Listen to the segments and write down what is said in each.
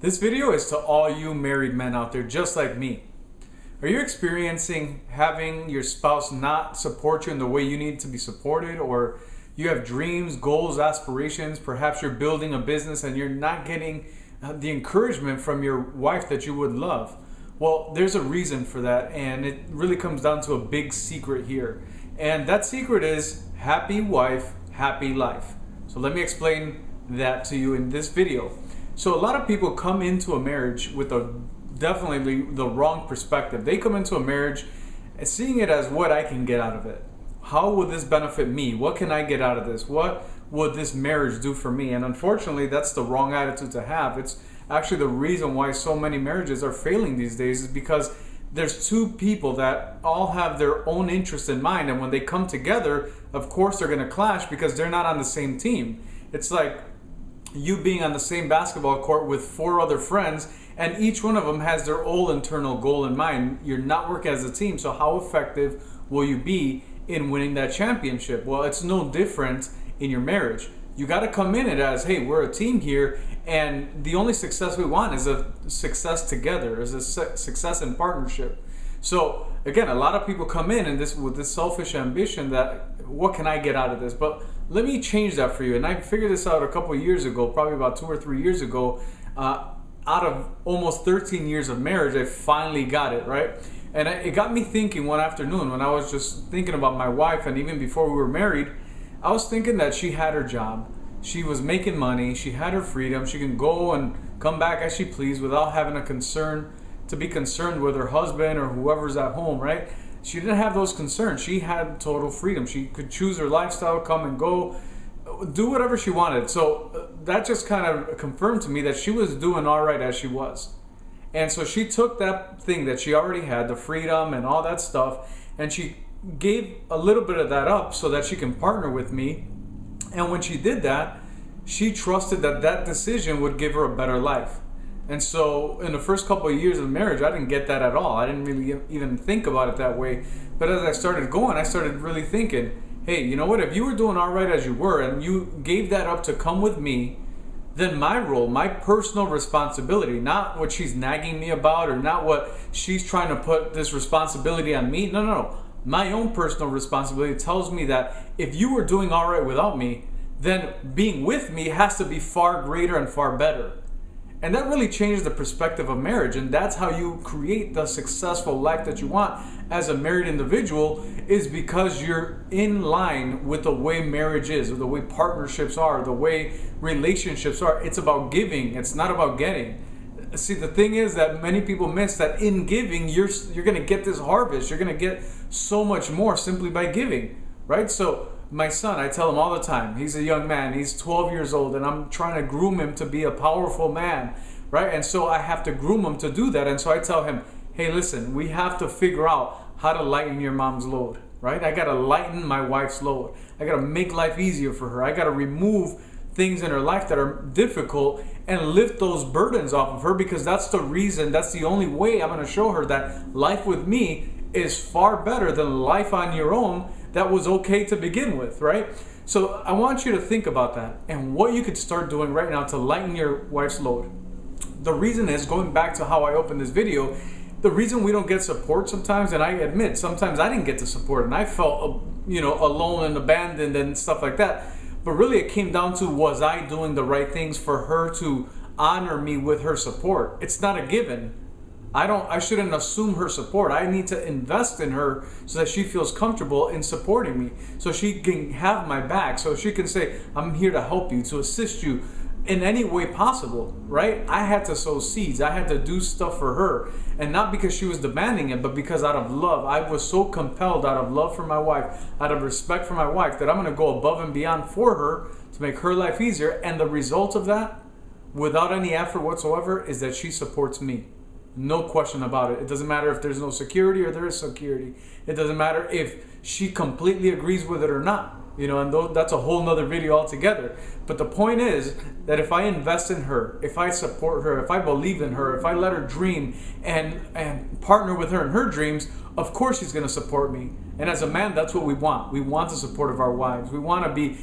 This video is to all you married men out there just like me. Are you experiencing having your spouse not support you in the way you need to be supported, or you have dreams, goals, aspirations, perhaps you're building a business and you're not getting the encouragement from your wife that you would love? Well, there's a reason for that, and it really comes down to a big secret here. And that secret is happy wife, happy life. So let me explain that to you in this video. So a lot of people come into a marriage with definitely the wrong perspective. They come into a marriage seeing it as what I can get out of it. How will this benefit me? What can I get out of this? What would this marriage do for me? And unfortunately, that's the wrong attitude to have. It's actually the reason why so many marriages are failing these days, is because there's two people that all have their own interests in mind, and when they come together, of course they're going to clash because they're not on the same team. It's like you being on the same basketball court with four other friends, and each one of them has their own internal goal in mind. You're not working as a team, so how effective will you be in winning that championship? Well, it's no different in your marriage. You got to come in it as, hey, we're a team here, and the only success we want is a success together, is a success in partnership. So again, a lot of people come in and with this selfish ambition that, what can I get out of this? But let me change that for you. And I figured this out a couple of years ago, probably about 2 or 3 years ago. Out of almost 13 years of marriage, I finally got it, right? And it got me thinking one afternoon when I was just thinking about my wife, and even before we were married, I was thinking that she had her job. She was making money. She had her freedom. She can go and come back as she pleased without having to be concerned with her husband or whoever's at home, right? She didn't have those concerns. She had total freedom. She could choose her lifestyle, come and go, do whatever she wanted. So that just kind of confirmed to me that she was doing all right as she was. And so she took that thing that she already had, the freedom and all that stuff, and she gave a little bit of that up so that she can partner with me. And when she did that, she trusted that that decision would give her a better life. And so in the first couple of years of marriage, I didn't get that at all. I didn't really even think about it that way. But as I started going, I started really thinking, hey, you know what? If you were doing all right as you were and you gave that up to come with me, then my role, my personal responsibility, not what she's nagging me about or not what she's trying to put this responsibility on me. No. My own personal responsibility tells me that if you were doing all right without me, then being with me has to be far greater and far better. And that really changes the perspective of marriage. And that's how you create the successful life that you want as a married individual, is because you're in line with the way marriage is, or the way partnerships are, the way relationships are. It's about giving. It's not about getting. See, the thing is that many people miss that in giving, you're going to get this harvest. You're going to get so much more simply by giving, right? So my son, I tell him all the time, he's a young man, he's 12 years old, and I'm trying to groom him to be a powerful man, right? And so I have to groom him to do that. And so I tell him, hey, listen, we have to figure out how to lighten your mom's load, right? I got to lighten my wife's load. I got to make life easier for her. I got to remove things in her life that are difficult and lift those burdens off of her, because that's the reason, that's the only way I'm going to show her that life with me is far better than life on your own that was okay to begin with, right? So I want you to think about that and what you could start doing right now to lighten your wife's load. The reason is, going back to how I opened this video, the reason we don't get support sometimes, and I admit sometimes I didn't get the support and I felt alone and abandoned and stuff like that. But really it came down to, was I doing the right things for her to honor me with her support? It's not a given. I shouldn't assume her support. I need to invest in her so that she feels comfortable in supporting me, so she can have my back, so she can say, I'm here to help you, to assist you in any way possible, right? I had to sow seeds. I had to do stuff for her, and not because she was demanding it, but because out of love. I was so compelled out of love for my wife, out of respect for my wife, that I'm going to go above and beyond for her to make her life easier. And the result of that, without any effort whatsoever, is that she supports me. No question about it. It doesn't matter if there's no security or there is security. It doesn't matter if she completely agrees with it or not. And that's a whole nother video altogether. But the point is that if I invest in her, if I support her, if I believe in her, if I let her dream and partner with her in her dreams, of course she's going to support me. And as a man, that's what we want. We want the support of our wives. We want to be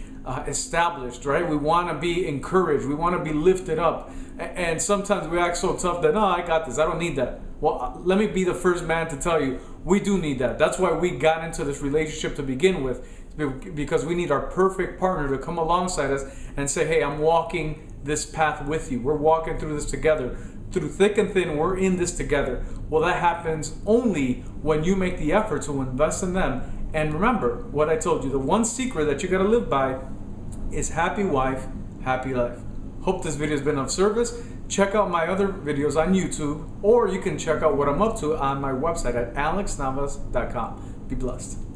established, right? We want to be encouraged. We want to be lifted up. And sometimes we act so tough that, no, I got this. I don't need that. Well, let me be the first man to tell you, we do need that. That's why we got into this relationship to begin with, because we need our perfect partner to come alongside us and say, hey, I'm walking this path with you. We're walking through this together. Through thick and thin, we're in this together. Well, that happens only when you make the effort to invest in them. And remember what I told you, the one secret that you got to live by is happy wife, happy life. Hope this video has been of service. Check out my other videos on YouTube, or you can check out what I'm up to on my website at alexnavas.com. Be blessed.